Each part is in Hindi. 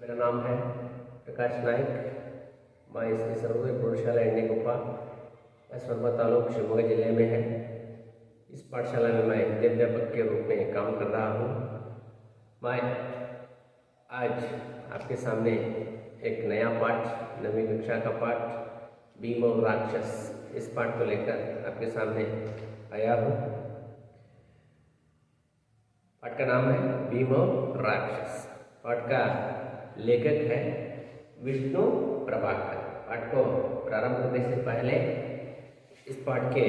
मेरा नाम है प्रकाश नाइक। मैं इसकी सर्वोदय प्रौढशाला एंडीगुप्पा बसवर्मा तालुक शिवमोगा जिले में है। इस पाठशाला में मैं हिंदी अध्यापक के रूप में काम कर रहा हूँ। मैं आज आपके सामने एक नया पाठ, 9वीं कक्षा का पाठ भीम और राक्षस, इस पाठ को लेकर आपके सामने आया हूँ। पाठ का नाम है भीम और राक्षस। पाठ का लेखक है विष्णु प्रभाकर। पाठ को प्रारंभ करने से पहले इस पाठ के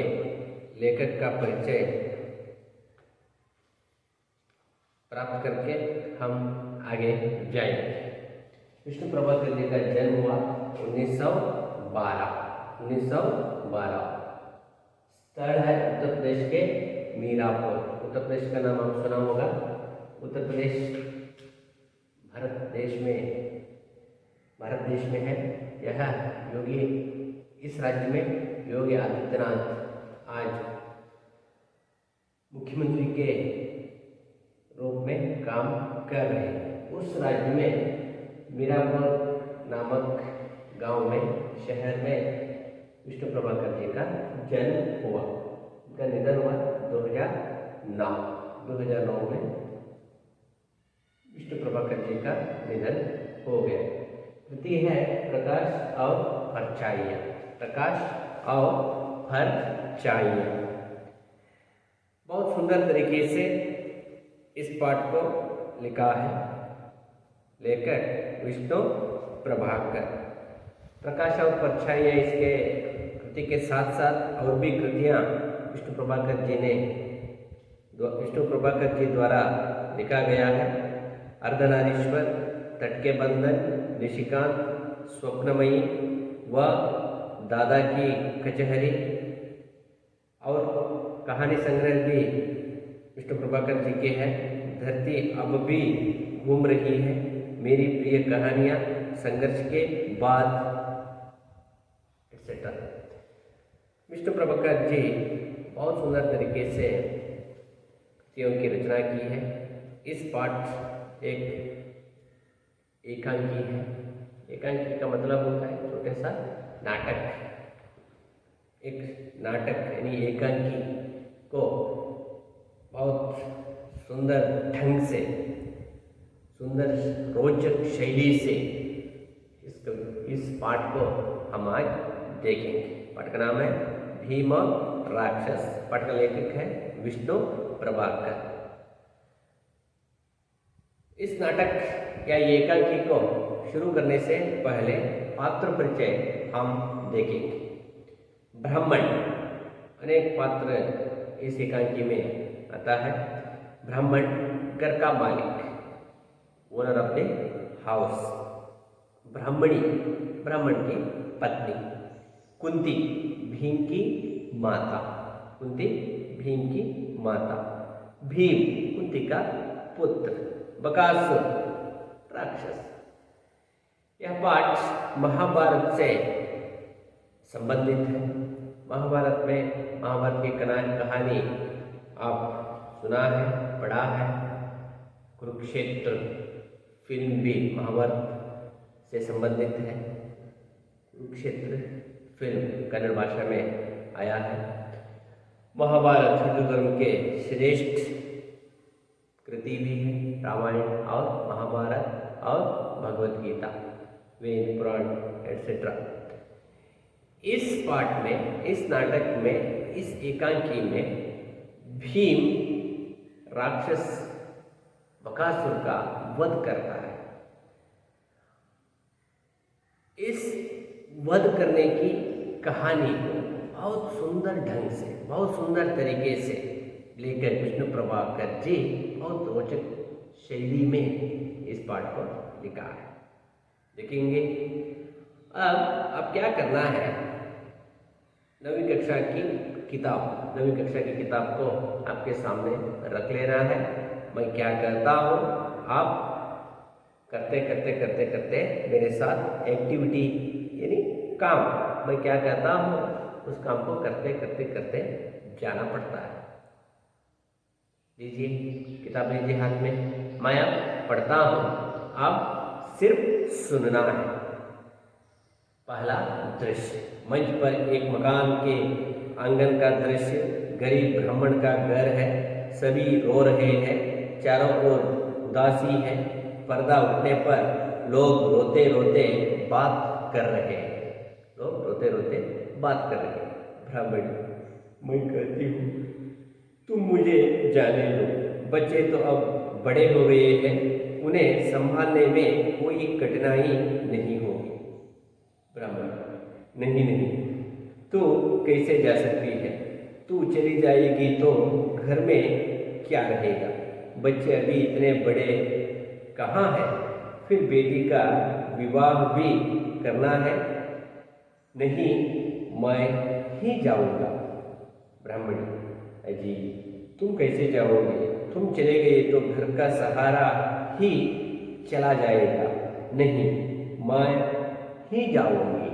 लेखक का परिचय प्राप्त करके हम आगे जाएंगे। विष्णु प्रभाकर जी का जन्म हुआ 1912। स्थल है उत्तर प्रदेश के मीरापुर। उत्तर प्रदेश का नाम आप सुना होगा। उत्तर प्रदेश भारत देश में है। यह योगी, इस राज्य में योगी आदित्यनाथ आज मुख्यमंत्री के रूप में काम कर रहे हैं। उस राज्य में मीरापुर नामक गांव में, शहर में विष्णु प्रभाकर जी का जन्म हुआ। उनका निधन हुआ 2009 में विष्णु प्रभाकर जी का निधन हो गया। कृति है प्रकाश और परछाइयाँ। प्रकाश और परछाइयाँ। बहुत सुंदर तरीके से इस पाठ को लिखा है लेखक विष्णु प्रभाकर। प्रकाश और परछाइयाँ इसके कृति के साथ साथ और भी कृतियाँ विष्णु प्रभाकर जी द्वारा लिखा गया है। अर्धनारीश्वर, तट के बंधन, निशिकांत, स्वप्नमयी व दादा की कचहरी और कहानी संग्रह भी विष्णु प्रभाकर जी के हैं। धरती अब भी घूम रही है, मेरी प्रिय कहानियाँ, संघर्ष के बाद, एक्सेट्रा। विष्णु प्रभाकर जी बहुत सुंदर तरीके से कृतियों की रचना की है। इस पाठ एक एकांकी है। एकांकी का मतलब होता है छोटे सा नाटक। एक नाटक यानी एकांकी को बहुत सुंदर ढंग से, सुंदर रोचक शैली से इस पाठ को हम आज देखेंगे। पाठ का नाम है भीम और राक्षस। पाठ का लेखक है विष्णु प्रभाकर। इस नाटक या एकांकी को शुरू करने से पहले पात्र परिचय हम देखेंगे। ब्राह्मण, अनेक पात्र इस एकांकी में आता है। ब्राह्मण घर का मालिक, ओनर ऑफ द हाउस। ब्राह्मणी, ब्राह्मण की पत्नी। कुंती, भीम की माता। कुंती भीम की माता। भीम, कुंती का पुत्र। बकासुर, राक्षस। यह पाठ महाभारत से संबंधित है। महाभारत में महाभारत की कहानी आप सुना है, पढ़ा है। कुरुक्षेत्र फिल्म भी महाभारत से संबंधित है। कुरुक्षेत्र फिल्म कन्नड़ भाषा में आया है। महाभारत हिंदू धर्म के श्रेष्ठ कृति भी है। रामायण और महाभारत और भगवत गीता, वेद पुराण एटसेट्रा। इस पाठ में, इस नाटक में, इस एकांकी में भीम राक्षस बकासुर का वध करता है। इस वध करने की कहानी को बहुत सुंदर ढंग से, बहुत सुंदर तरीके से लेकर विष्णु प्रभाकर जी बहुत रोचक शैली में इस पाठ को लिखा है। देखेंगे। अब क्या करना है, 9वीं कक्षा की किताब को आपके सामने रख लेना है। मैं क्या करता हूँ, आप करते मेरे साथ एक्टिविटी यानी काम, मैं क्या करता हूँ उस काम को करते जाना पड़ता है। लीजिए, किताब लीजिए हाथ में। मैं अब पढ़ता हूँ, आप सिर्फ सुनना है। पहला दृश्य, मंच पर एक मकान के आंगन का दृश्य। गरीब ब्राह्मण का घर है, सभी रो रहे हैं, चारों ओर उदासी है। पर्दा उठने पर लोग रोते रोते बात कर रहे हैं। लोग रोते रोते बात कर रहे हैं। ब्राह्मण, मैं कहती हूँ तुम मुझे जाने दो, बच्चे तो अब बड़े हो गए हैं, उन्हें संभालने में कोई कठिनाई नहीं होगी। ब्राह्मण, नहीं नहीं, तू कैसे जा सकती है? तू चली जाएगी तो घर में क्या रहेगा? बच्चे अभी इतने बड़े कहाँ हैं? फिर बेटी का विवाह भी करना है। नहीं, मैं ही जाऊंगा। ब्राह्मण, अजी तुम कैसे जाओगे? तुम चले गए तो घर का सहारा ही चला जाएगा। नहीं, मैं ही जाऊंगी।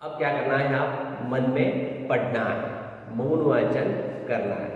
अब क्या करना है? आप मन में पढ़ना है, मौन वाचन करना है।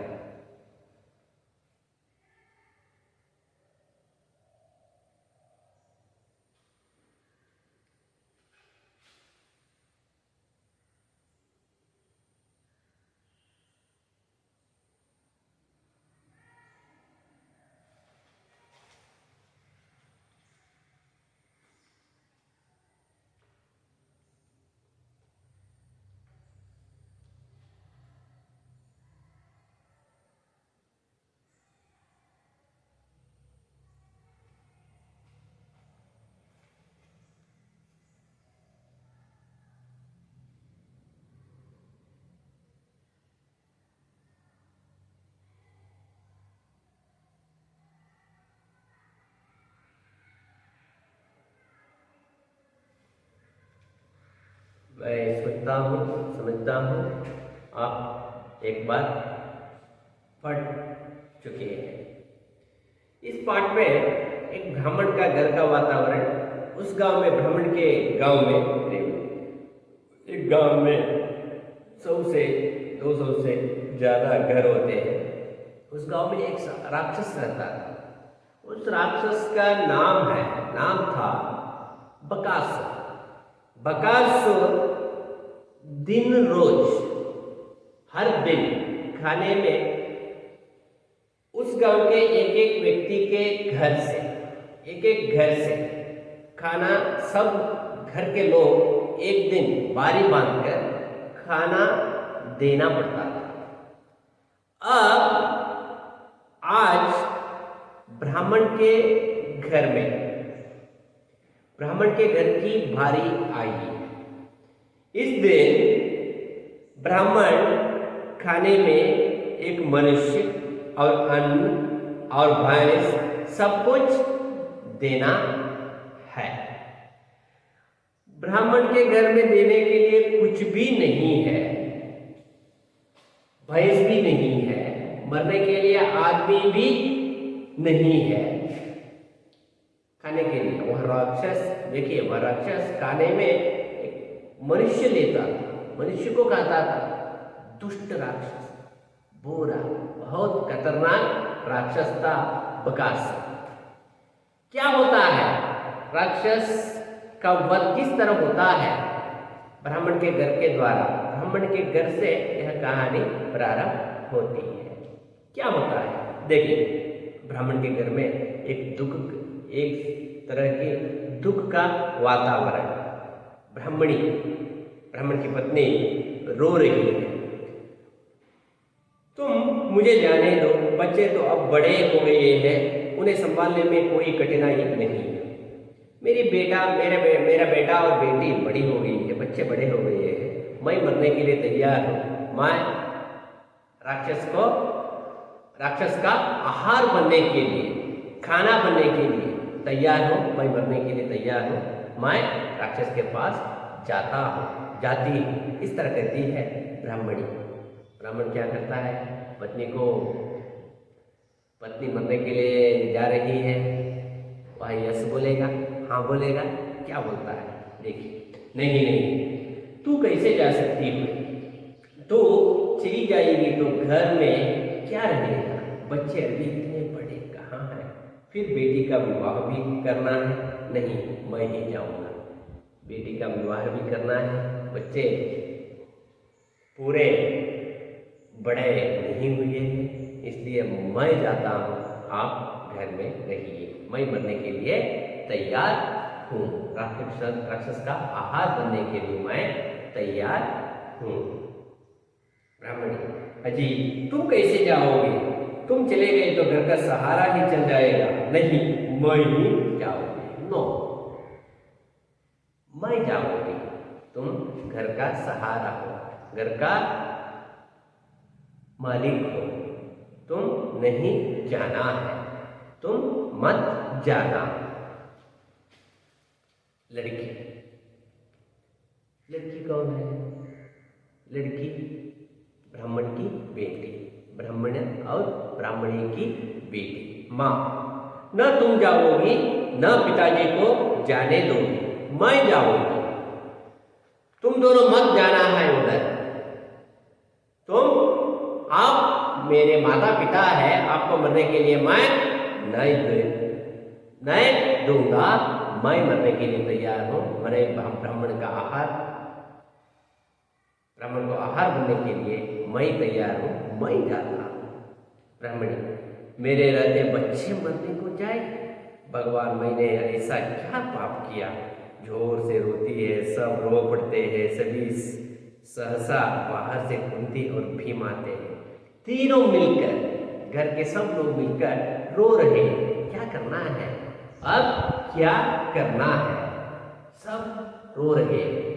मैं सोचता हूँ, समझता हूँ आप एक बार पढ़ चुके हैं। इस पाठ में एक ब्राह्मण का घर का वातावरण, उस गांव में, ब्राह्मण के गांव में, एक गांव में 100 से 200 से ज़्यादा घर होते हैं। उस गांव में एक राक्षस रहता था। उस राक्षस का नाम था बकासुर। बकासुर दिन रोज, हर दिन खाने में उस गांव के एक एक व्यक्ति के घर से, एक एक घर से खाना, सब घर के लोग एक दिन बारी बांधकर खाना देना पड़ता था। अब आज ब्राह्मण के घर में, ब्राह्मण के घर की बारी आई है। इस दिन ब्राह्मण खाने में एक मनुष्य और अन्न और भैंस सब कुछ देना है। ब्राह्मण के घर में देने के लिए कुछ भी नहीं है, भैंस भी नहीं है, मरने के लिए आदमी भी नहीं है। खाने के लिए वह राक्षस, देखिए वह राक्षस खाने में एक मनुष्य लेता था, मनुष्य को खाता था। दुष्ट राक्षस, बुरा, बहुत खतरनाक राक्षस था बकासुर। क्या होता है? राक्षस का वध किस तरह होता है? ब्राह्मण के घर के द्वारा, ब्राह्मण के घर से यह कहानी प्रारंभ होती है। क्या होता है देखिए, ब्राह्मण के घर में एक तरह के दुख का वातावरण। ब्राह्मण की पत्नी रो रही है, तुम मुझे जाने दो, बच्चे तो अब बड़े हो गए हैं, उन्हें संभालने में कोई कठिनाई नहीं है। मेरा बेटा और बेटी बड़ी हो गई है, बच्चे बड़े हो गए हैं, मैं मरने के लिए तैयार हूँ। मैं राक्षस का आहार बनने के लिए, खाना बनने के लिए तैयार हूँ, मैं मरने के लिए तैयार हूँ, मैं राक्षस के पास जाती हूँ। इस तरह कहती है ब्राह्मणी। ब्राह्मण क्या करता है? पत्नी मरने के लिए जा रही है, वह यस बोलेगा, हाँ बोलेगा, क्या बोलता है देखिए, नहीं, तू कैसे जा सकती है? तो चली जाएगी तो घर में क्या रहेगा? बच्चे अभी इतने बड़े कहाँ हैं? फिर बेटी का विवाह भी करना है, नहीं मैं ही जाऊंगा। बेटी का विवाह भी करना है, बच्चे पूरे बड़े नहीं हुए हैं, इसलिए मैं जाता हूँ, आप घर में रहिए, मैं मरने के लिए तैयार हूँ। राक्षस का आहार बनने के लिए मैं तैयार हूँ। ब्राह्मणी, अजी तुम कैसे जाओगे? तुम चले गए तो घर का सहारा ही चल जाएगा। नहीं मैं ही जाऊंगी। नो, मैं जाऊंगी, तुम घर का सहारा हो, घर का मालिक हो, तुम नहीं जाना है, तुम मत जाना। लड़की, लड़की कौन है? लड़की ब्राह्मण की बेटी, ब्राह्मण और ब्राह्मणी की बेटी। माँ, न तुम जाओगी न पिताजी को जाने दोगी, मैं जाऊंगी। तुम दोनों मत जाना है उधर। आप मेरे माता पिता है, आपको मरने के लिए मैं नहीं दूंगा। मैं मरने के लिए तैयार हूं। मैंने ब्राह्मण का आहार, ब्राह्मण को आहार बनने के लिए मैं तैयार हूं, मैं जाता हूं। ब्राह्मणी, मेरे रहते बच्चे मरने को जाए? भगवान मैंने ऐसा क्या पाप किया? जोर से रोती है, सब रो पड़ते हैं, सभी सहसा बाहर से कुंती और भीम आते हैं। तीनों मिलकर, घर के सब लोग मिलकर रो रहे हैं। क्या करना है अब? क्या करना है? सब रो रहे हैं।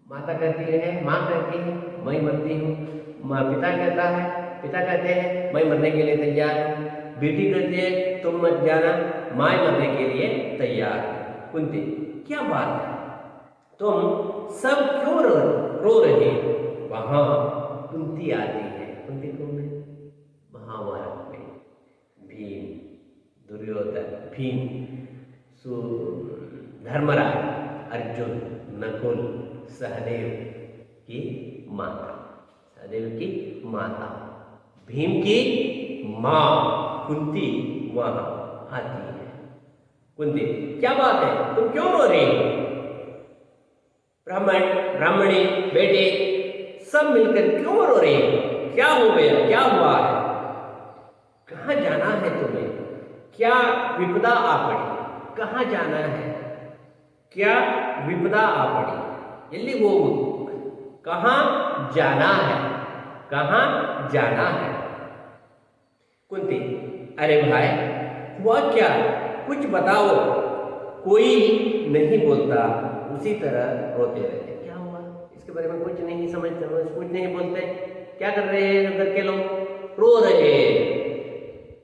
माता कहती है, माँ कहती है मैं मरती हूँ। पिता कहता है, पिता कहते हैं मैं मरने के लिए तैयार हूँ। बेटी कहती है तुम मत जाना, मैं मरने के लिए तैयार हूँ। कुंती, क्या बात है, तुम सब क्यों रो रहे? वहां कुंती आती है। कुंती कौन है? महाभारत में भीम, दुर्योधन, भीम, धर्मराज, अर्जुन, नकुल, सहदेव की माता, सहदेव की माता, भीम की माँ कुंती वहां आती है। कुंती, क्या बात है, तुम क्यों रो रही हो? ब्राह्मण, ब्राह्मणी, बेटे सब मिलकर क्यों रो रहे हो? क्या हो गया, क्या हुआ है? कहाँ जाना है तुम्हें? क्या विपदा आ पड़ी? कहाँ जाना है? क्या विपदा आ पड़ी? ಎಲ್ಲಿ ಹೋಗುವುದು? कहाँ जाना है? कहाँ जाना है? कुंती, अरे भाई हुआ क्या, कुछ बताओ। कोई नहीं बोलता, उसी तरह रोते रहते। क्या हुआ? इसके बारे में कुछ नहीं समझते, कुछ नहीं बोलते। क्या कर रहे हैं घर के लोग? रो रहे हैं।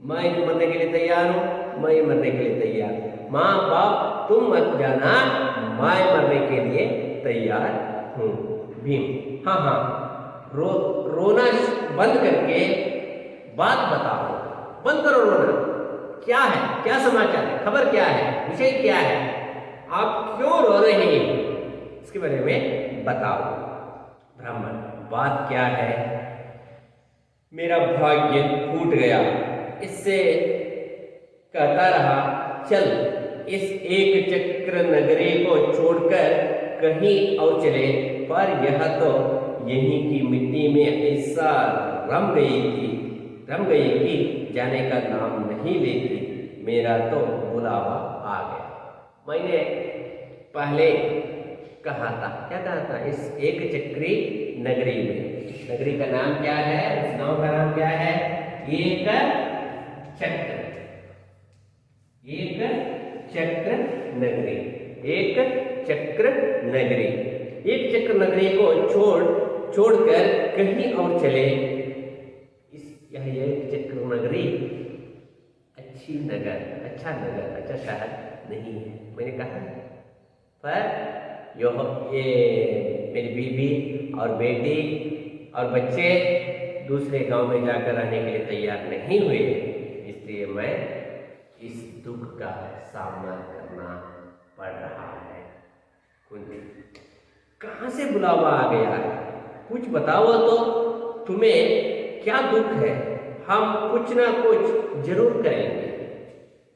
मैं तो मरने के लिए तैयार हूँ, मैं मरने के लिए तैयार। माँ बाप तुम मत जाना, मैं मरने के लिए तैयार हूँ। भीम, हाँ हाँ, रोना बंद करके बात बताओ, बंद करो रोना। क्या है, क्या समाचार है, खबर क्या है, विषय क्या है, आप क्यों रो रहे हैं, इसके बारे में बताओ। ब्राह्मण, बात क्या है? मेरा भाग्य फूट गया, इससे कहता रहा चल इस एक चक्र नगरी को छोड़कर कहीं और चले, पर यह तो यहीं की मिट्टी में ऐसा रम गई कि जाने का नाम नहीं लेती। मेरा तो बुलावा आ गया। मैंने पहले कहा था, क्या कहा था? इस एक चक्री नगरी में, नगरी का नाम क्या है, उस गांव का नाम क्या है? एक चक्र, एक चक्र नगरी, एक चक्र नगरी। एक चक्र नगरी को छोड़कर कहीं और चले। यह एक चक्र नगरी अच्छा नगर, अच्छा शहर नहीं है, मैंने कहा। पर ये मेरी बीवी और बेटी और बच्चे दूसरे गांव में जाकर रहने के लिए तैयार नहीं हुए, इसलिए मैं इस दुख का सामना करना पड़ रहा है। कुंती, कहाँ से बुलावा आ गया है? कुछ बताओ तो, तुम्हें क्या दुख है? हम कुछ ना कुछ जरूर करेंगे।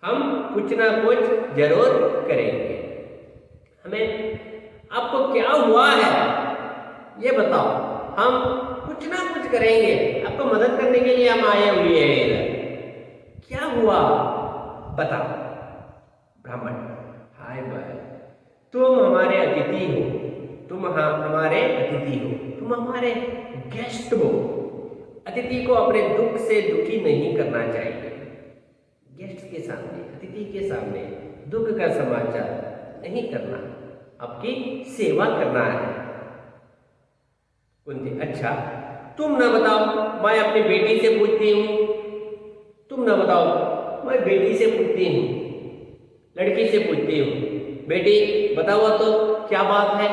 हम कुछ ना कुछ जरूर करेंगे। हमें आपको क्या हुआ है ये बताओ, हम कुछ ना कुछ करेंगे, आपको मदद करने के लिए हम आए हुए हैं इधर। क्या हुआ बताओ। ब्राह्मण, हाय भाई, तुम हमारे अतिथि हो, तुम हमारे अतिथि हो, तुम हमारे गेस्ट हो। अतिथि को अपने दुख से दुखी नहीं करना चाहिए। गेस्ट के सामने, अतिथि के सामने दुख का समाचार नहीं करना, आपकी सेवा करना है। कुंती, अच्छा तुम ना बताओ, मैं अपनी बेटी से पूछती हूँ। तुम ना बताओ, मैं बेटी से पूछती हूँ, लड़की से पूछती हूँ। बेटी बताओ तो क्या बात है?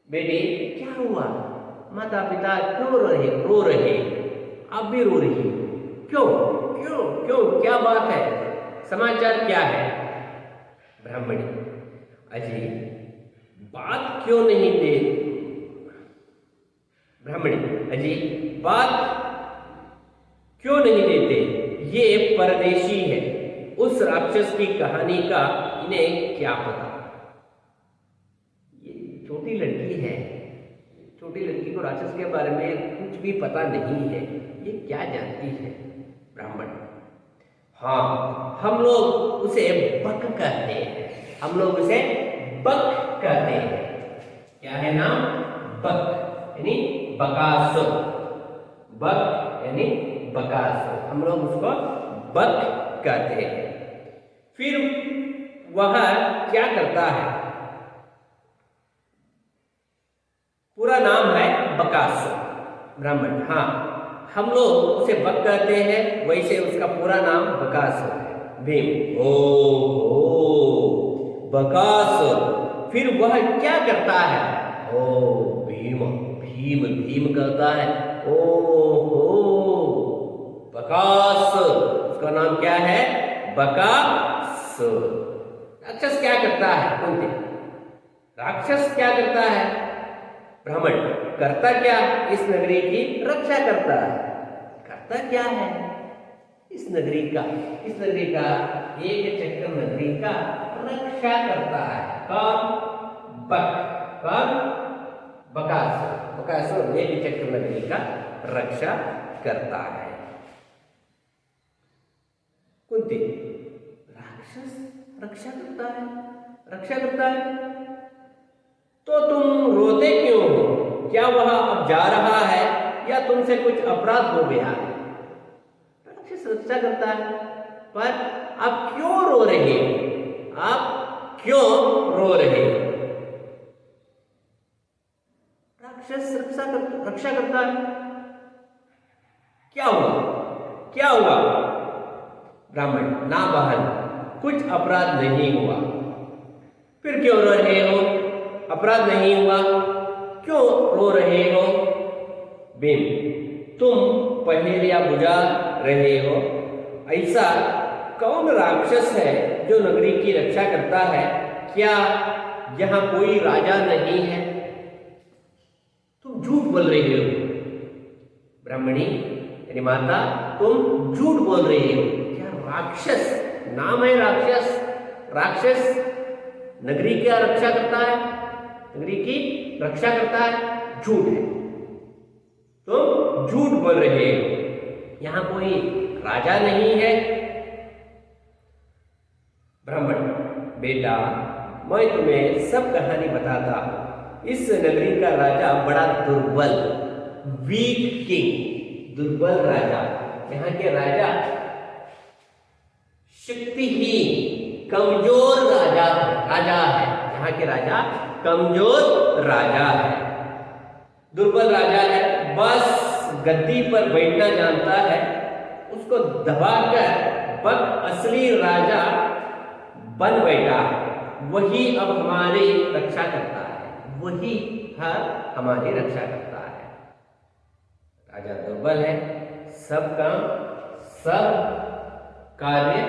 बेटी, क्या हुआ? माता पिता क्यों रो रहे? आप भी रो रही हो, क्यों क्यों क्यों, क्या बात है? समाचार क्या है? ब्राह्मणी, अजी बात क्यों नहीं दे? ब्राह्मणी, अजी बात क्यों नहीं देते? ये परदेशी है, उस राक्षस की कहानी का इन्हें क्या पता? ये छोटी लड़की है, छोटी लड़की को राक्षस के बारे में कुछ भी पता नहीं है, ये क्या जानती है? ब्राह्मण, हाँ हम लोग उसे बक कहते हैं, हम लोग उसे बक कहते हैं। क्या है नाम? बक यानी बकासुर। बक यानी बकासुर, हम लोग उसको बक कहते हैं। फिर वह क्या करता है? पूरा नाम है बकासुर। ब्राह्मण, हाँ हम लोग उसे बक कहते हैं, वैसे उसका पूरा नाम बकासुर है। भीम, ओ बकासुर, फिर वह क्या करता है? ओ भीम, भीम भीम कहता है। ओ बकासुर, उसका नाम क्या है? बकासुर। राक्षस क्या करता है? कुंती, राक्षस क्या करता है? ब्राह्मण, करता क्या? इस नगरी की रक्षा करता है। करता क्या है इस नगरी का? इस नगरी का, एक चक्र नगरी का रक्षा करता है। कौन? बक। कौन? बकासुर। बकासुर एक चक्र नगरी का रक्षा करता है। कुंती, राक्षस रक्षा करता है, रक्षा करता है, तो तुम रोते क्यों हो? क्या वह अब जा रहा है या तुमसे कुछ अपराध हो गया है? राक्षस रक्षा करता है, पर आप क्यों रो रहे हो? आप क्यों रो रहे हो? राक्षस रक्षा करता है, क्या हुआ? क्या हुआ? ब्राह्मण, ना बहन, कुछ अपराध नहीं हुआ। फिर क्यों रो रहे हो? अपराध नहीं हुआ, क्यों रो रहे हो? भीम, तुम पहेलियां बुझा रहे हो। ऐसा कौन राक्षस है जो नगरी की रक्षा करता है? क्या यहाँ कोई राजा नहीं है? तुम झूठ बोल रहे हो। ब्राह्मणी यानी माता, तुम झूठ बोल रहे हो। क्या राक्षस नाम है? राक्षस, राक्षस नगरी क्या रक्षा करता है? नगरी की रक्षा करता है, झूठ है। तुम झूठ बोल रहे हो, यहां कोई राजा नहीं है। ब्राह्मण, बेटा मैं तुम्हें सब कहानी बताता हूं। इस नगरी का राजा बड़ा दुर्बल, वीक किंग, दुर्बल राजा। यहाँ के राजा शक्तिहीन, कमजोर राजा है। यहाँ के राजा कमजोर राजा है, दुर्बल राजा है। बस गद्दी पर बैठना जानता है, उसको दबाकर बक असली राजा बन बैठा है। वही अब हमारी रक्षा करता है, वही हमारी रक्षा करता है। राजा दुर्बल है, सब काम, सब कार्य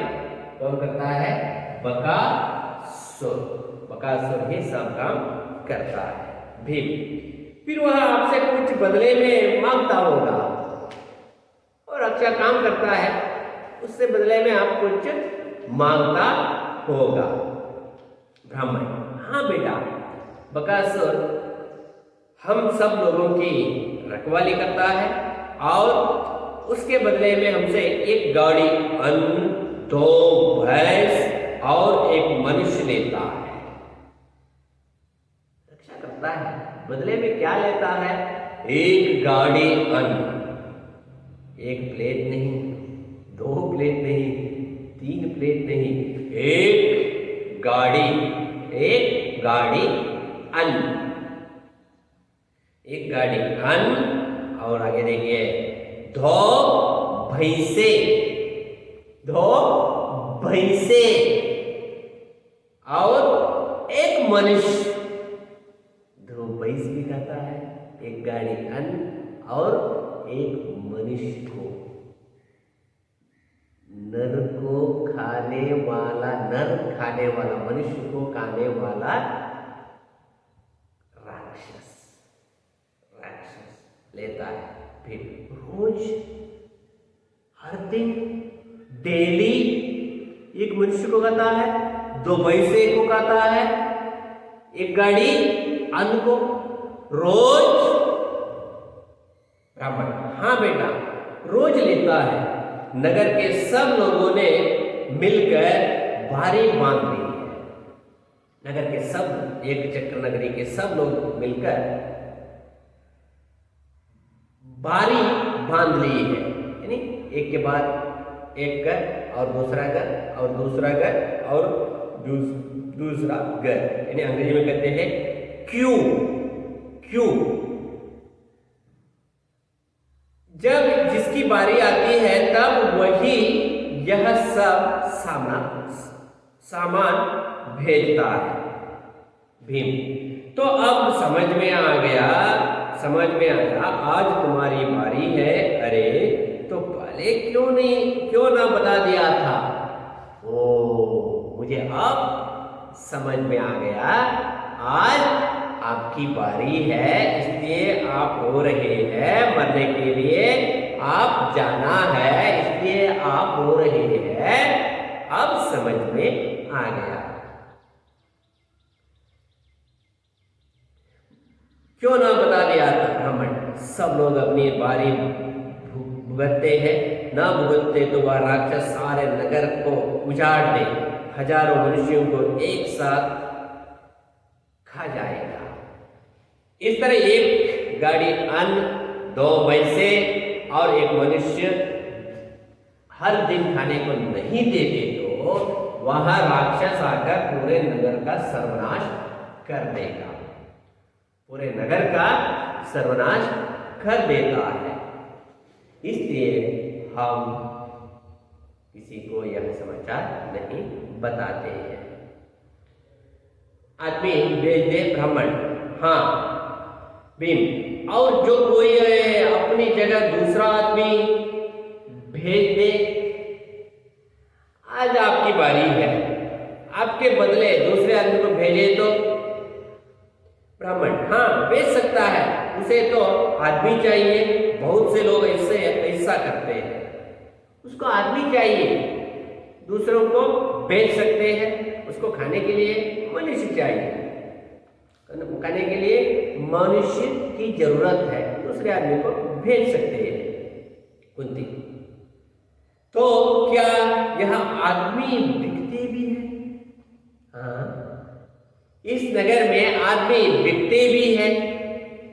कौन करता है? बकासुर। बकासुर ही सब काम करता है। भीम, फिर वह आपसे कुछ बदले में मांगता होगा और अच्छा काम करता है, उससे बदले में आप कुछ मांगता होगा। ब्राह्मण, हाँ बेटा, बकासुर हम सब लोगों की रखवाली करता है और उसके बदले में हमसे एक गाड़ी अन्न, 2 भैंस और एक मनुष्य लेता है, रक्षा करता है। बदले में क्या लेता है? एक गाड़ी अन्न, 1 प्लेट नहीं, 2 प्लेट नहीं, 3 प्लेट नहीं, एक गाड़ी अन्न, एक गाड़ी अन्न। और आगे देखिए 2 भैंसे, 2 भैंसे और एक मनुष्य। 2 भैंस भी खाता है, एक गाड़ी अन्न और एक मनुष्य को, नर खाने वाला मनुष्य को खाने वाला राक्षस लेता है। फिर रोज, हर दिन, डेली एक मनुष्य को खाता है, 2 भैंसे को खाता है, एक गाड़ी अन्न को, रोज। ब्राह्मण, हाँ बेटा, रोज लेता है। नगर के सब लोगों ने मिलकर बारी बांध ली है। नगर के सब, एक चक्र नगरी के सब लोग मिलकर बारी बांध ली है, यानी एक के बाद एक घर और दूसरा घर और दूसरा घर और दूसरा घर, यानी अंग्रेजी में कहते हैं क्यू। जब जिसकी बारी आती है तब वही यह सब सामान भेजता है। भीम, तो अब समझ में आया, आज तुम्हारी बारी है। अरे तो पहले क्यों ना बता दिया था? ओ, मुझे अब समझ में आ गया, आज आपकी बारी है, इसलिए आप रो रहे हैं, मरने के लिए आप जाना है, इसलिए आप रो रहे हैं। अब समझ में आ गया। क्यों ना बता दिया था? ब्राह्मण, सब लोग अपनी बारी भुगतते हैं, ना भुगतते तो वह राक्षस सारे नगर को उजाड़ दे, हजारों मनुष्यों को एक साथ खा जाएगा। इस तरह एक गाड़ी अन्न, 2 भैंसे और एक मनुष्य हर दिन खाने को नहीं देते तो वह राक्षस आकर पूरे नगर का सर्वनाश कर देगा, पूरे नगर का सर्वनाश कर देता है। इसलिए हम किसी को यह समाचार नहीं बताते हैं। आदमी भेज दे। ब्राह्मण, हाँ भीम, और जो कोई अपनी जगह दूसरा आदमी भेज दे। आज आपकी बारी है, आपके बदले दूसरे आदमी को भेजे तो? ब्राह्मण, हाँ भेज सकता है, उसे तो आदमी चाहिए। बहुत से लोग ऐसा करते हैं, उसको आदमी चाहिए, दूसरों को भेज सकते हैं। उसको खाने के लिए मनुष्य चाहिए, खाने के लिए मनुष्य की जरूरत है, दूसरे आदमी को भेज सकते हैं। कुंती, तो क्या यह आदमी बिकते भी है? हाँ, इस नगर में आदमी बिकते भी है,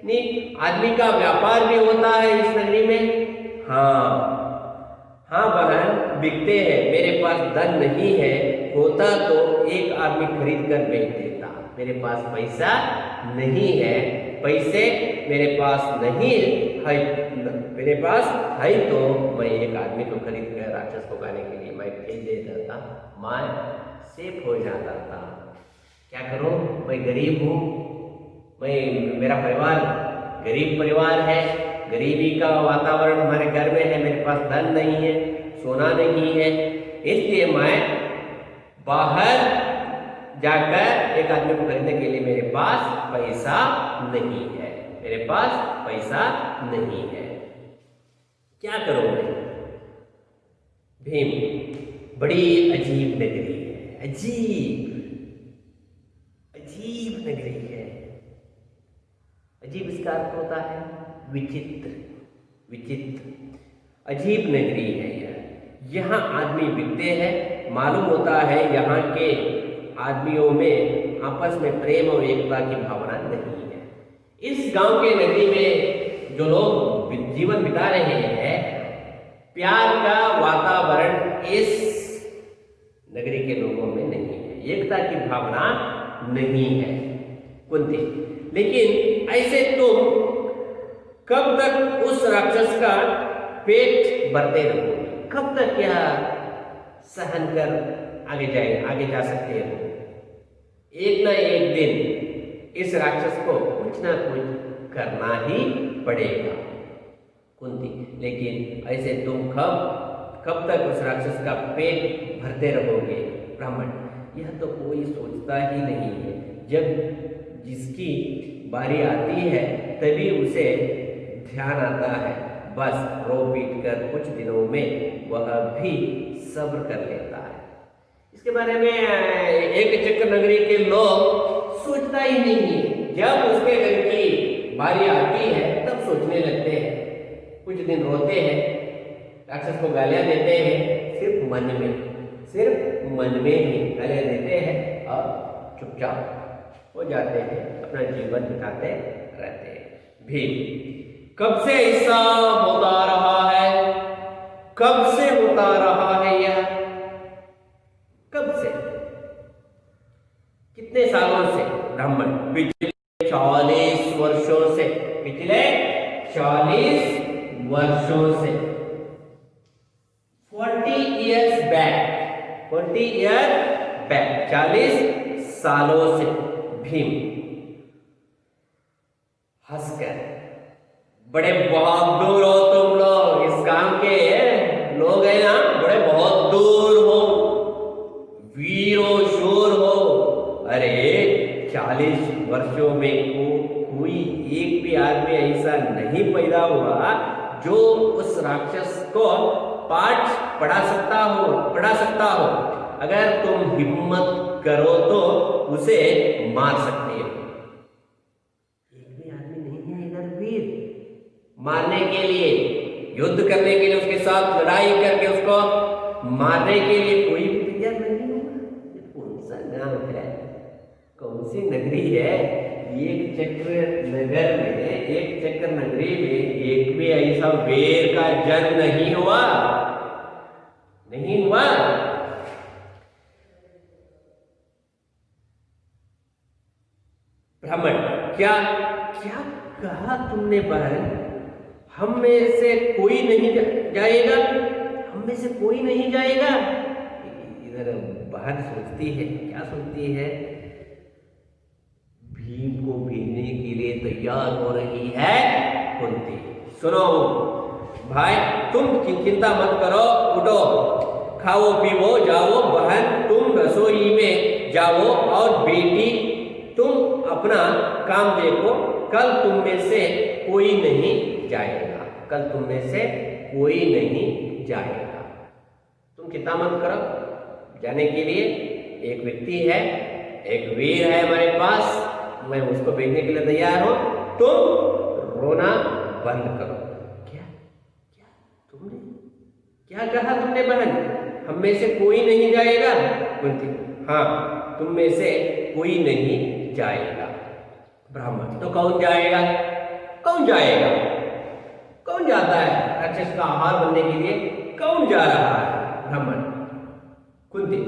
नहीं आदमी का व्यापार भी होता है इस नगरी में। हाँ बहन, बिकते हैं। मेरे पास धन नहीं है, होता तो एक आदमी खरीद कर बेच देता। मेरे पास पैसा नहीं है, पैसे मेरे पास नहीं है, मेरे पास है तो मैं एक आदमी को खरीद कर राक्षस को खाने के लिए मैं भेज देता था, मैं सेफ हो जाता था। क्या करूं, मैं गरीब हूं, मेरा परिवार गरीब परिवार है, गरीबी का वातावरण हमारे घर में है, मेरे पास धन नहीं है, सोना नहीं है, इसलिए मैं बाहर जाकर एक आदमी को खरीदने के लिए मेरे पास पैसा नहीं है, मेरे पास पैसा नहीं है। क्या करूं मैं? भीम, बड़ी अजीब नगरी है, अजीब अजीब नगरी है। अजीब इसका अर्थ होता है विचित्र, विचित्र, अजीब नगरी है यह। यहाँ आदमी बिकते हैं, मालूम होता है यहाँ के आदमियों में आपस में प्रेम और एकता की भावना नहीं है। इस गांव के नगरी में जो लोग जीवन बिता रहे हैं, प्यार का वातावरण इस नगरी के लोगों में नहीं है, एकता की भावना नहीं है। कुंती, लेकिन ऐसे तुम कब तक उस राक्षस का पेट भरते रहोगे? कब तक यह सहन कर आगे जा सकते हो? एक ना एक दिन इस राक्षस को कुछ ना कुछ करना ही पड़ेगा। कुंती, लेकिन ऐसे तुम कब तक उस राक्षस का पेट भरते रहोगे? ब्राह्मण, यह तो कोई सोचता ही नहीं है। जब जिसकी बारी आती है तभी उसे ध्यान आता है। बस रो पीट कर कुछ दिनों में वह भी सब्र कर लेता है। इसके बारे में एक चक्र नगरी के लोग सोचता ही नहीं है। जब उसके घर की बारी आती है तब सोचने लगते हैं। कुछ दिन रोते हैं, राक्षस को गालियां देते हैं, सिर्फ मन में ही गालियां देते हैं और चुपचाप हो जाते हैं, अपना जीवन बिताते रहते हैं। भीम, कब से ऐसा होता रहा है? कब से होता रहा है यह? कब से? कितने सालों से? ब्राह्मण, पिछले 40 वर्षों से। पिछले 40 वर्षों से, 40 years back, 40 years back, 40 सालों से। भीम, हंसकर, बड़े बहुत दूर हो तुम लोग, इस गांव के लोग हैं ना, बड़े बहुत दूर हो, वीर हो, शूर हो। अरे 40 वर्षों में कोई एक भी आदमी ऐसा नहीं पैदा हुआ जो उस राक्षस को पाठ पढ़ा सकता हो। अगर तुम हिम्मत करो तो उसे मार सकते हो। एक भी आदमी नहीं है इधर वीर मारने के लिए, युद्ध करने के लिए, उसके साथ लड़ाई करके उसको मारने के लिए कोई भी तैयार नहीं होगा। कौन सा गांव है, कौन सी नगरी है? एक चक्र नगरी में एक भी ऐसा वीर का जन्म नहीं हुआ। ब्राह्मण, क्या कहा तुमने बहन? हम में से कोई नहीं जाएगा? हम में से कोई नहीं जाएगा? इधर बहन सोचती है, क्या सोचती है? भीम को भेजने के लिए तैयार हो रही है कुंती। सुनो भाई, तुम चिंता मत करो, उठो, खाओ पीओ, जाओ। बहन तुम रसोई में जाओ और बेटी तुम अपना काम देखो। कल तुम में से कोई नहीं जाएगा, कल तुम में से कोई नहीं जाएगा। तुम चिंता मत करो। जाने के लिए एक व्यक्ति है, एक वीर है हमारे पास, मैं उसको भेजने के लिए तैयार हूं। तुम रोना बंद करो। तुमने क्या कहा तुमने बहन? हम में से कोई नहीं जाएगा? कुंती, हाँ, तुम में से कोई नहीं जाएगा। ब्राह्मण, तो कौन जाएगा? कौन जाता है राक्षस का आहार बनने के लिए? कौन जा रहा है? ब्राह्मण, कुंती,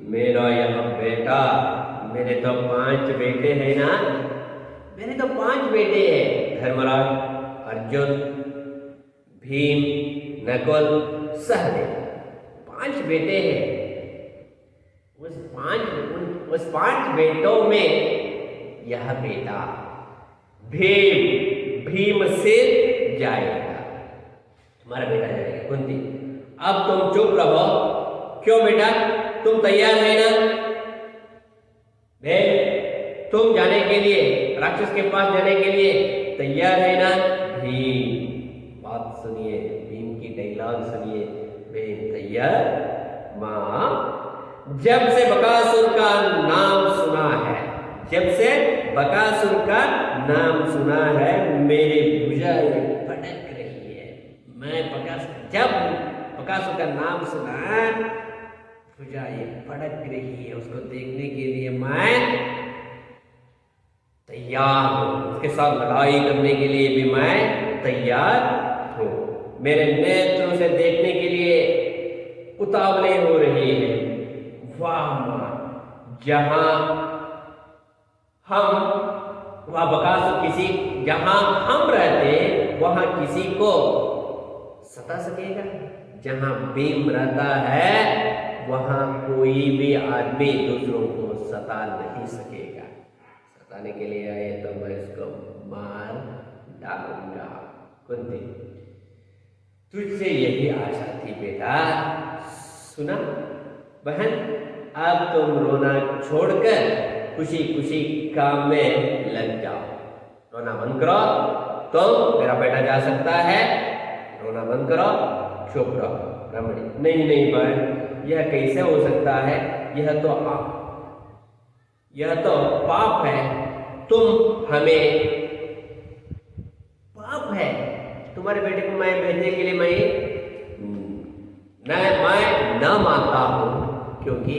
मेरा यह बेटा, मेरे तो 5 बेटे हैं ना, मेरे तो 5 बेटे हैं। धर्मराज, अर्जुन, भीम, नकुल, सहदेव, 5 बेटे हैं। उस 5 बेटों में यह बेटा भीम से जाएगा, तुम्हारा बेटा जाएगा। कुंती, अब तुम चुप रहो। क्यों बेटा, तुम तैयार है ना? तुम जाने के लिए, राक्षस के पास जाने के लिए तैयार है ना? भीम, बात सुनिए, भीम की डायलॉग सुनिए। भीम तैयार। माँ, जब से बकासुर का नाम सुना है, जब से बकासुर का नाम सुना है, मेरी भुजा ये फटक रही है। मैं जब बकासुर का नाम सुना है, भुजा ये फटक रही है। उसको देखने के लिए मैं तैयार हूं, उसके साथ लड़ाई करने के लिए भी मैं तैयार हूं। मेरे नेत्रों से देखने के लिए उतावले हो रही है। वाह मां, जहां जहां हम रहते वहां किसी को सता सकेगा? जहां भीम रहता है वहां कोई भी आदमी दूसरों को सता नहीं सकेगा। सताने के लिए आए तो मैं इसको मार डालूंगा। कुंती, तुझसे यही आशा थी बेटा। सुना बहन, अब तुम रोना छोड़कर खुशी खुशी काम में लग जाओ। रोना बंद करो, तुम मेरा बेटा जा सकता है। रोना बंद करो, चुप रहो। रमणी, नहीं नहीं बहन, यह कैसे हो सकता है? यह तो पाप है। पाप है तुम्हारे बेटे को मैं भेजने के लिए मैं न मानता हूं, क्योंकि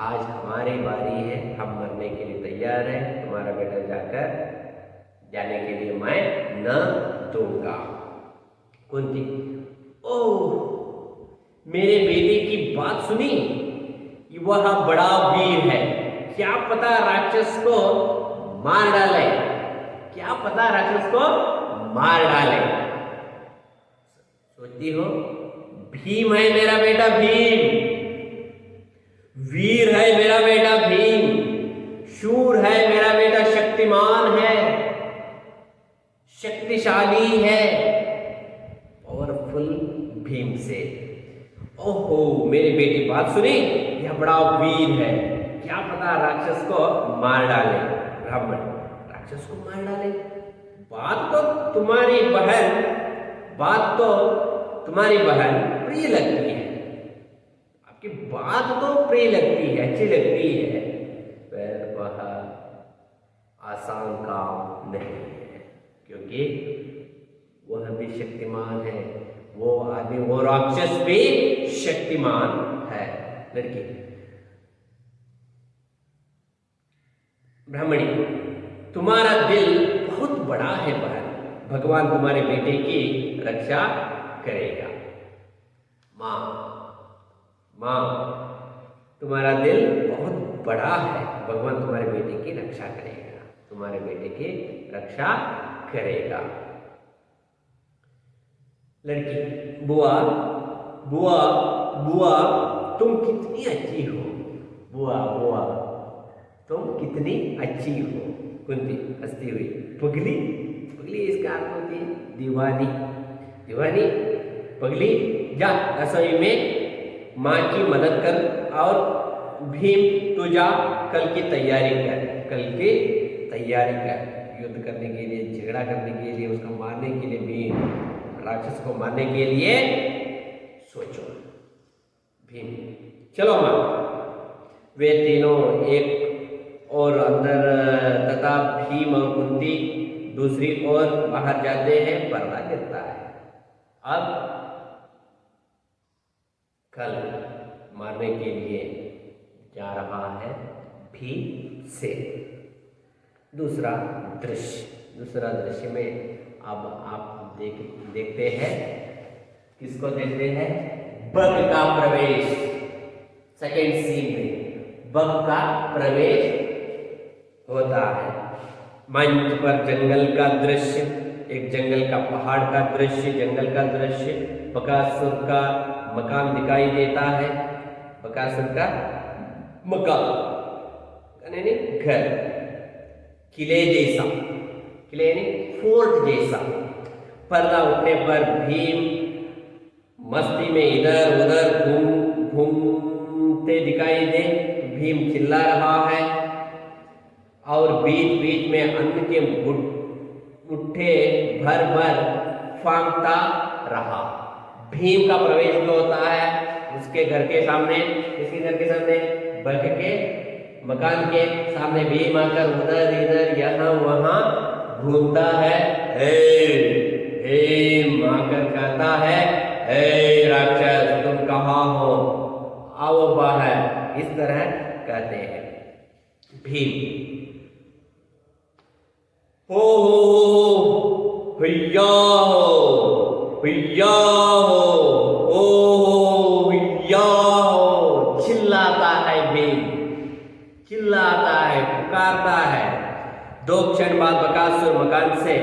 आज हमारी बारी है, हम मरने के लिए तैयार है। तुम्हारा बेटा जाने के लिए मैं न दूंगा। कुंती, ओह, मेरे बेटे की बात सुनी? वह बड़ा वीर है, क्या पता राक्षस को मार डाले, क्या पता राक्षस को मार डाले। सोचती हो, भीम है मेरा बेटा, भीम वीर है मेरा बेटा, भीम शूर है मेरा बेटा, शक्तिमान है, शक्तिशाली है, पावरफुल भीम से। ओहो, मेरी बेटी बात सुनी? यह बड़ा वीर है, क्या पता राक्षस को मार डाले। ब्राह्मण, राक्षस को मार डाले? बात तो तुम्हारी बहन प्रिय लगती है, आपकी बात तो प्रिय लगती है, अच्छी लगती है, पर वह आसान काम नहीं है, क्योंकि वह भी शक्तिमान है। वो आदमी, वो राक्षस भी शक्तिमान है। लड़की, ब्राह्मणी, तुम्हारा दिल बहुत बड़ा है बहन, भगवान तुम्हारे बेटे की रक्षा करेगा। माँ, तुम्हारा दिल बहुत बड़ा है, भगवान तुम्हारे बेटे की रक्षा करेगा, तुम्हारे बेटे की रक्षा करेगा। लड़की, बुआ बुआ बुआ, तुम कितनी अच्छी हो। बुआ बुआ, तुम कितनी अच्छी हो। कुंती हंसती हुई, पगली, पगली इसका अर्थ होती है दीवानी। दीवानी, पगली, जा रसोई में माँ की मदद कर, और भीम तू जा, कल की तैयारी कर, युद्ध करने के लिए, झगड़ा करने के लिए, उसको मारने के लिए, भीम राक्षस को मारने के लिए सोचो। भीम, चलो माँ। वे तीनों एक और अंदर तथा भीम और कुंती दूसरी ओर बाहर जाते हैं। पर्दा गिरता है। अब कल मारने के लिए जा रहा है भीम से। दूसरा दृश्य में अब आप देखते हैं, किसको देखते हैं? बग का प्रवेश। सेकेंड सीन में बग का प्रवेश होता है। मंच पर जंगल का दृश्य, एक जंगल का, पहाड़ का दृश्य, जंगल का दृश्य, बकासुर का मकान दिखाई देता है। बकासुर का मकान यानी घर, किले जैसा, किले यानी फोर्ट जैसा। पर्दा उठने पर भीम मस्ती में इधर उधर घूमते दिखाई दे। भीम चिल्ला रहा है और बीच बीच में अन्न के मुट्ठे भर भर फांकता रहा। भीम का प्रवेश जो होता है उसके घर के सामने, इसके घर के सामने, बक के मकान के सामने भीम आकर उधर इधर यहाँ वहाँ घूमता है। भीम आकर कहता है, राक्षस तुम कहाँ हो, आओ बाहर, इस तरह कहते हैं भीम। हो भैया हो, भैया हो, ओ भैया हो, चिल्लाता है भीम, चिल्लाता है, पुकारता है। 2 क्षण बाद बकासुर मकान से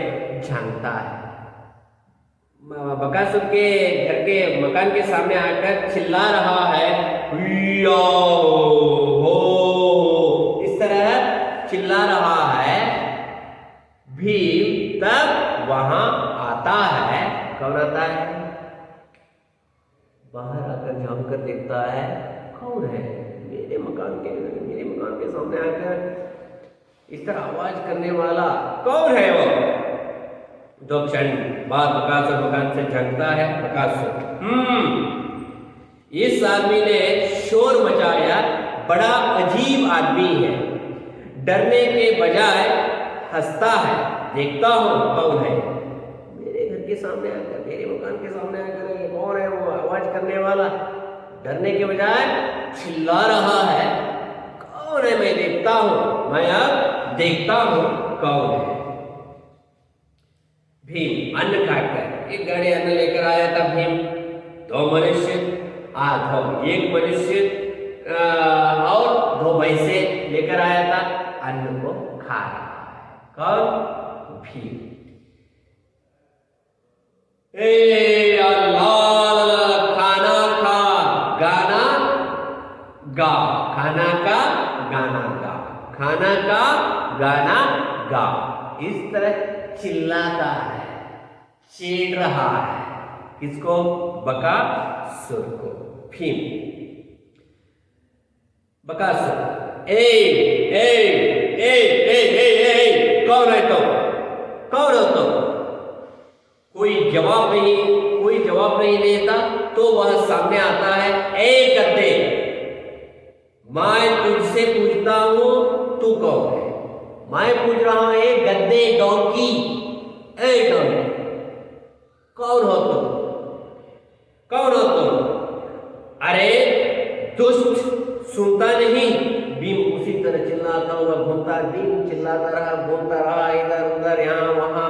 झांकता है। बकासुर के घर के मकान के सामने आकर चिल्ला रहा है, भैया हो, इस तरह चिल्ला रहा है भीम। तब वहां आता है, कौन आता है? बाहर आकर झांक कर देखता है, कौन है? मेरे मकान के सामने आकर इस तरह आवाज करने वाला कौन है वो? 2 क्षण बाद बकासुर मकान से झांकता है। बकासुर, इस आदमी ने शोर मचाया, बड़ा अजीब आदमी है, डरने के बजाय हंसता है। देखता हूं कौन है। मेरे घर के सामने आकर, मेरे मकान के सामने आकर कौन है वो आवाज करने वाला? डरने के बजाय चिल्ला रहा है, कौन है? मैं देखता हूं, मैं अब देखता हूं कौन है। भीम अन्न खाकर, एक गाड़ी अन्न लेकर आया था भीम। 2 मनुष्य, एक मनुष्य और 2 भैंसे लेकर आया था, अन्न को खा रहा है। कौन? भीम। अल्लाह, खाना खा, गाना गा, खाना का गाना गा, खाना का गाना गा, इस तरह चिल्लाता है, छेड़ रहा है। किसको? बकासुर को। भीम बकासुर, ए ए ए ए ए ए, कौन है तुम? कौन हो तुम? कोई जवाब नहीं देता। तो वह सामने आता है, ए गद्दे, मैं तुझसे पूछता हूं, तू कौन है? मैं पूछ रहा हूं, ए गद्दे, डोंकी, ए डोंकी, कौन हो तुम? कौन हो तुम? अरे दुष्ट, सुनता नहीं। भीम उसी तरह चिल्लाता हुआ घूमता, भीम चिल्लाता रहा, घूमता रहा, इधर उधर यहाँ वहां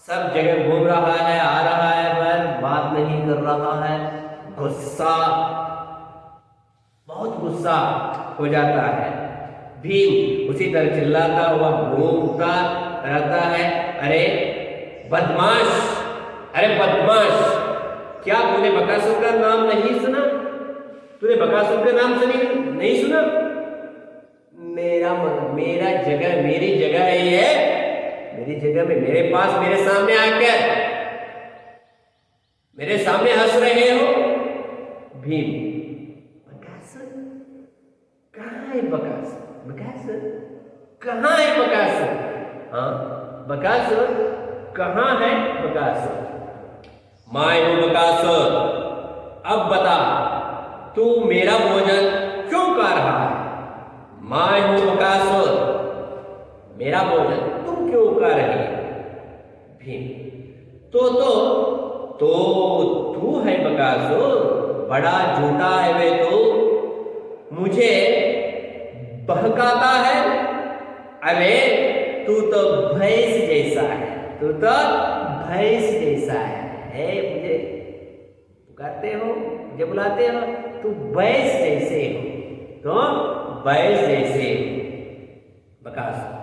सब जगह घूम रहा है, आ रहा है, पर बात नहीं कर रहा है। गुस्सा, बहुत गुस्सा हो जाता है। भीम उसी तरह चिल्लाता हुआ घूमता रहता है। अरे बदमाश, अरे बदमाश, क्या तूने बकासुर का नाम नहीं सुना? तूने बकासुर का नाम नहीं सुना? मेरी जगह है ये, मेरी जगह में, मेरे पास, मेरे सामने आकर मेरे सामने हंस रहे हो? भीम, बकासुर कहाँ है? बकासुर कहाँ है? बकासुर, हाँ, बकासुर कहाँ है? बकासुर, मैं हूं बकासुर। अब बता, तू मेरा भोजन क्यों खा रहा है? मैं हूं बकासुर, मेरा भोजन तुम क्यों खा रही है? भीम, तो तू है बकासुर, बड़ा झूठा है वे, तो मुझे बहकाता है। अरे तू तो भैंस जैसा है, तू तो भैंस जैसा है। मुझे पुकारते हो, मुझे बुलाते हो, तू भैंस जैसे हो, तो भैंस जैसे बकासुर।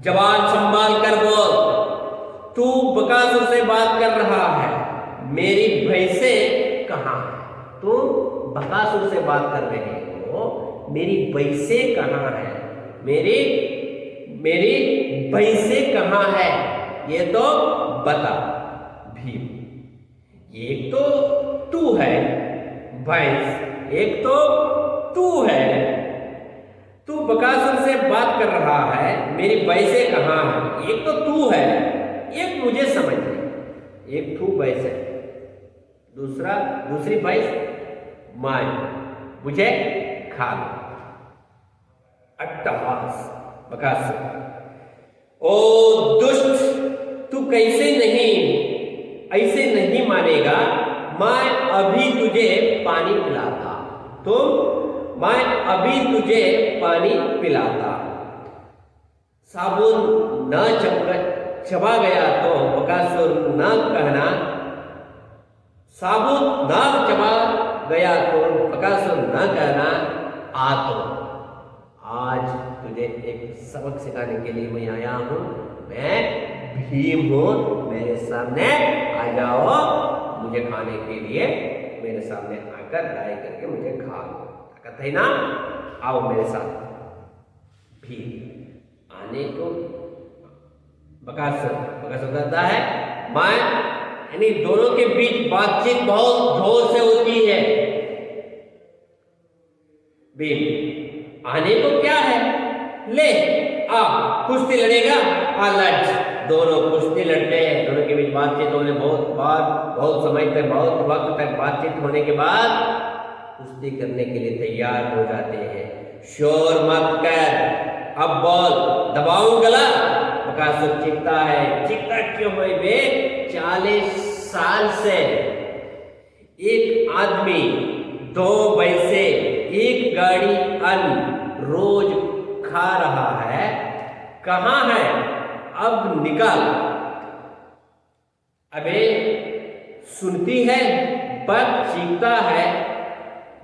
जवान संभाल कर बोल, तू बकासुर से बात कर रहा है, मेरी भैंसें कहाँ है? तू बकासुर से बात कर रहे हो, मेरी भैंसें कहाँ है? मेरी भैंसें कहाँ है? ये तो बता। भीम, एक तो तू है भैंस, एक तो तू है, तू बकासुर से बात कर रहा है, मेरी भैंसें कहाँ है? एक तो तू है, एक मुझे समझ ले, एक तू भैंस है, दूसरी भैंस माय, मुझे खा लो। अट्टहास, बकासुर। ओ दुष्ट, तू ऐसे नहीं मानेगा। मैं अभी तुझे पानी पिलाता, मैं अभी तुझे पानी पिलाता। साबुन न चबा गया तो बकासुर न कहना, साबुन न चबा गया तो बकासुर न कहना, आ तो आज तुझे एक सबक सिखाने के लिए मैं आया हूँ। मैं भीम हूँ, मेरे सामने आ जाओ, मुझे खाने के लिए मेरे सामने आकर लड़ाई करके मुझे खा लो। ताकत है ना, आओ मेरे साथ। भीम आने को बकासुर कहता है, मैं यानी दोनों के बीच बातचीत बहुत जोर से होती है। भीम आने को क्या है, ले आ कुश्ती लड़ेगा, आ लड़। दोनों कुश्ती लड़ते हैं, दोनों के बीच बातचीत होने बहुत समय तक, बहुत वक्त तक बातचीत होने के बाद कुश्ती करने के लिए तैयार हो जाते हैं। शोर मत कर, अब बोल, दबाऊं गला। बकासुर चीखता है, चीखता क्यों है बे? 40 साल से एक आदमी, 2 भैंसे, 1 गाड़ी अन्न रोज खा रहा है, कहाँ है? अब निकाल। अबे सुनती है, बक चीखता है।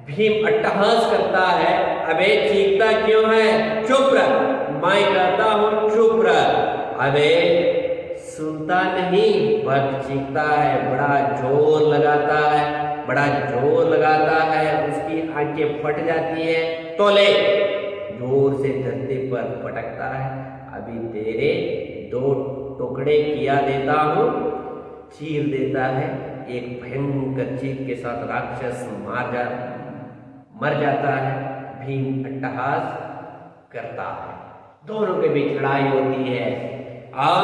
भीम अट्टहास करता है, अबे चीखता क्यों है? चुप रह, मैं कहता हूं चुप रह। अबे सुनता नहीं, बक चीखता है, बड़ा जोर लगाता है, उसकी आंखें फट जाती है। तो ले, जोर से धरती पर पटकता है, अभी तेरे 2 टुकड़े किया देता हूं। चीर देता है, एक भयंकर चीख के साथ राक्षस मर जाता है। भीम अट्टहास करता है, दोनों के बीच लड़ाई होती है और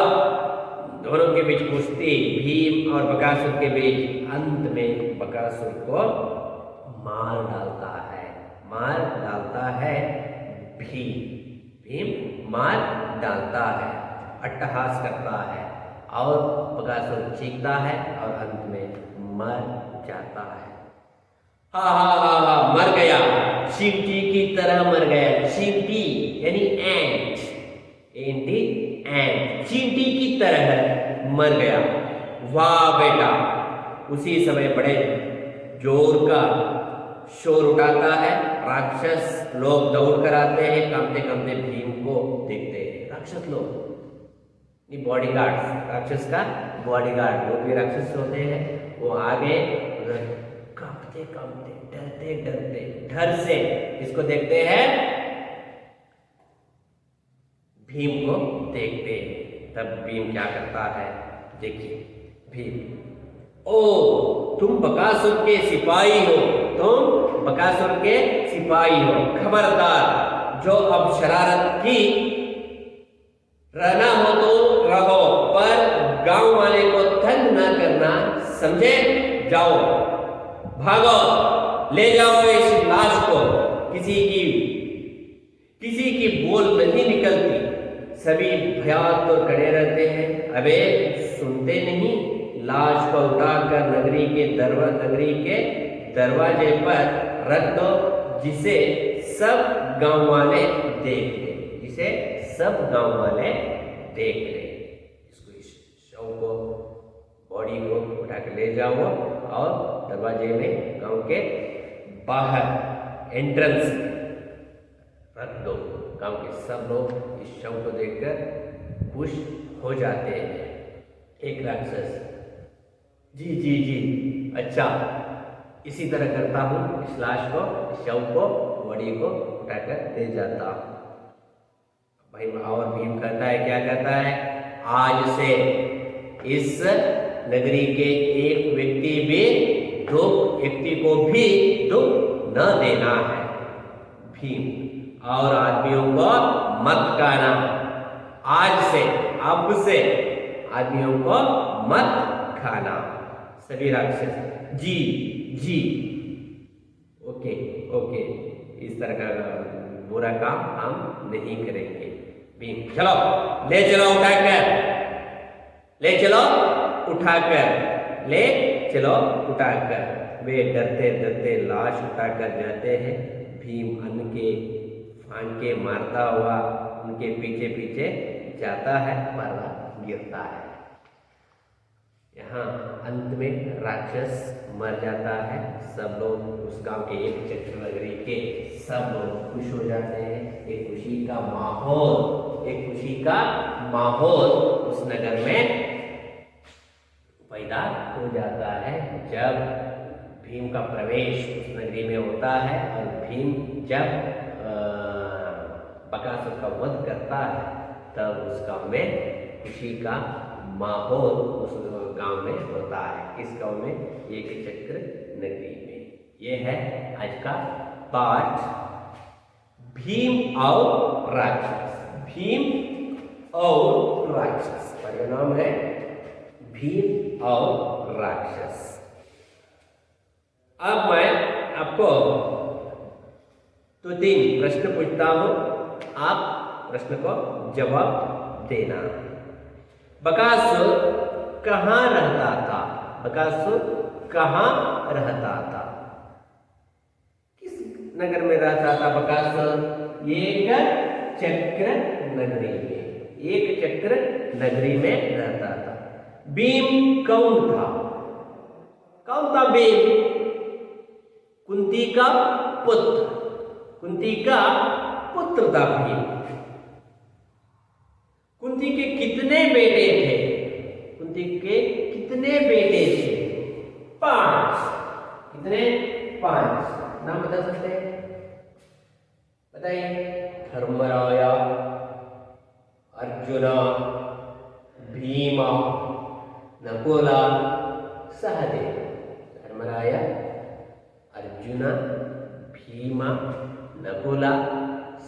दोनों के बीच कुश्ती, भीम और बकासुर के बीच। अंत में बकासुर को मार डालता है भीम मार डालता है, अट्टहास करता है और बकासुर चीखता है और अंत में मर जाता है। हा, मर गया, चींटी की तरह मर गया। चींटी यानी एंट, चींटी की तरह मर गया। वाह बेटा। उसी समय बड़े जोर का शोर उठाता है, राक्षस लोग दौड़ कर आते हैं, कांपते भीम को देखते हैं। राक्षस लोग बॉडीगार्ड, राक्षस का बॉडीगार्ड, वो भी राक्षस होते हैं। वो आगे कांपते डरते डर से इसको देखते हैं, भीम को देखते हैं। तब भीम क्या करता है, देखिए। भीम, ओ तुम बकासुर के सिपाही हो, खबरदार, जो अब शरारत की रहना हो तो रहो, पर गांव वाले को तंग ना करना, समझे? जाओ, भागो, ले जाओ इस लाश को। किसी की बोल नहीं निकलती, सभी भयात और खड़े रहते हैं। अबे सुनते नहीं, लाश को उठाकर नगरी के दरवाजे पर रख दो, जिसे सब गांव वाले देख ले। इसको, इस शव को, बॉडी को उठा के ले जाओ और दरवाजे में, गांव के बाहर एंट्रेंस रख दो। गांव के सब लोग इस शव को देखकर खुश हो जाते हैं। एक राक्षस, जी, अच्छा, इसी तरह करता हूँ। इस लाश को, इस शव को, बॉडी को उठाकर ले जाता हूँ। भाई, और भीम कहता है, क्या कहता है? आज से इस नगरी के एक व्यक्ति को भी दुख न देना है। भीम, और आदमियों को मत खाना। अब से आदमियों को मत खाना। सभी राक्षस जी जी, ओके ओके, इस तरह का बुरा काम हम नहीं करेंगे। भीम, चलो ले चलो उठाकर, ले चलो उठाकर, ले चलो उठाकर। वे डरते डरते लाश उठाकर जाते हैं। भीम अन्न के फांके मारता हुआ उनके पीछे पीछे जाता है, पर वह गिरता है। यहाँ अंत में राक्षस मर जाता है। सब लोग उस गांव के एक चक्र नगरी के सब लोग खुश हो जाते हैं। एक खुशी का माहौल, एक खुशी का माहौल उस नगर में पैदा हो जाता है जब भीम का प्रवेश उस नगरी में होता है। और भीम जब बकासुर का वध करता है तब उस गांव में खुशी का माहौल उस गांव में होता है। किस गांव में? एक चक्र नगरी में। ये है आज का पाठ, भीम और राक्षस। भीम और राक्षस का नाम है भीम और राक्षस। अब मैं आपको तो 3 प्रश्न पूछता हूं, आप प्रश्न को जवाब देना। बकासुर कहाँ रहता था? बकासुर कहाँ रहता था? किस नगर में रहता था बकासुर? एक चक्र नगरी में, एक चक्र नगरी में रहता था। भीम कौन था? कौन था भीम? कुंती का पुत्र, कुंती का पुत्र था भीम। कुंती के कितने बेटे थे? कुंती के कितने बेटे थे? 5। कितने? 5। नाम बता सकते हैं? बताइए। धर्मराया, अर्जुना, भीमा, नकुला, सहदेव। धर्मराया, अर्जुना, भीमा, नकुला,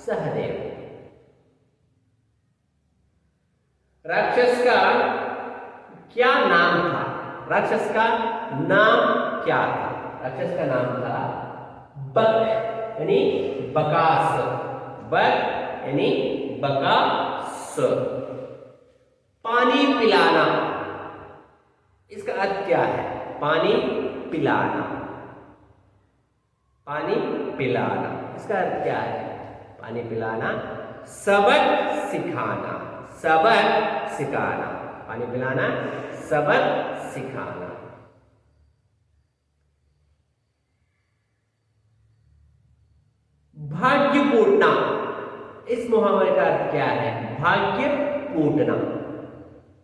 सहदेव। राक्षस का क्या नाम था? राक्षस का नाम क्या था? राक्षस का नाम था बक, यानी बकास। बक यानी बकास। पानी पिलाना, इसका अर्थ क्या है? पानी पिलाना, पानी पिलाना, इसका अर्थ क्या है? पानी पिलाना, सबक सिखाना, सबक सिखाना। पानी पिलाना, सबक सिखाना। भाग्य फूटना, इस मुहावरे का अर्थ क्या है? भाग्य फूटना,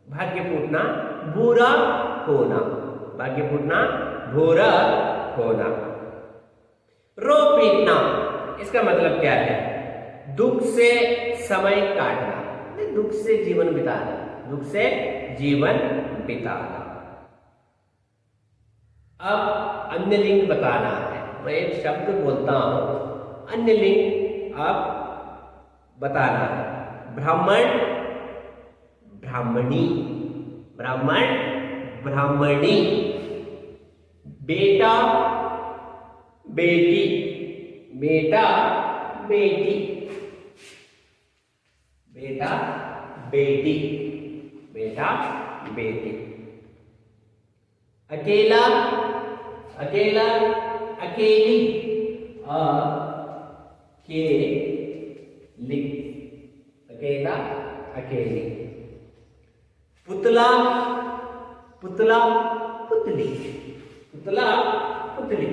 भाग्य फूटना, बुरा होना। भाग्य फूटना, बुरा होना। रो पीटना, इसका मतलब क्या है? दुख से समय काटना, दुख से जीवन बिताना, दुख से जीवन बिताना। अब अन्य लिंग बताना है। मैं एक शब्द बोलता हूं, अन्य लिंग आप बताना है। ब्राह्मण, ब्राह्मणी, ब्राह्मण, ब्राह्मणी। बेटा, बेटी, बेटा, बेटी, बेटा, बेटी, बेटा, बेटी। अकेला, अकेला, अकेली, अकेली, अकेला, अकेली। पुतला, पुतला, पुतली, पुतला, पुतली,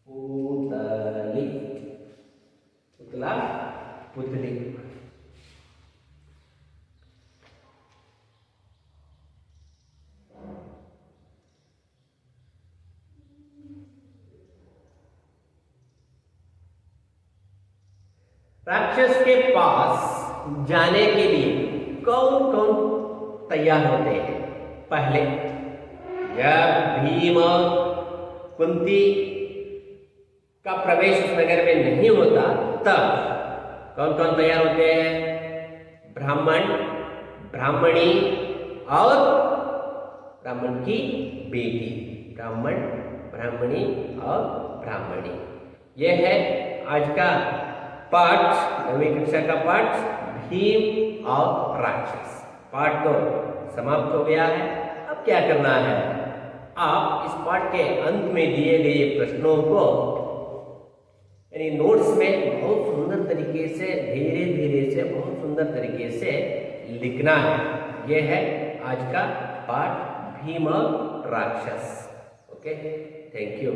पुतली, पुतला, पुतली। राक्षस के पास जाने के लिए कौन कौन तैयार होते हैं? पहले जब भीम कुंती का प्रवेश उस नगर में नहीं होता तब कौन कौन तैयार होते हैं? ब्राह्मण, ब्राह्मणी और ब्राह्मण की बेटी, ब्राह्मण, ब्राह्मणी और ब्राह्मणी। यह है आज का पाठ, 9वीं कक्षा का पाठ भीम और राक्षस। पाठ 2 समाप्त हो गया है। अब क्या करना है, आप इस पाठ के अंत में दिए गए प्रश्नों को यानी नोट्स में बहुत सुंदर तरीके से, धीरे धीरे से, बहुत सुंदर तरीके से लिखना है। यह है आज का पाठ भीम और राक्षस। Okay, thank you.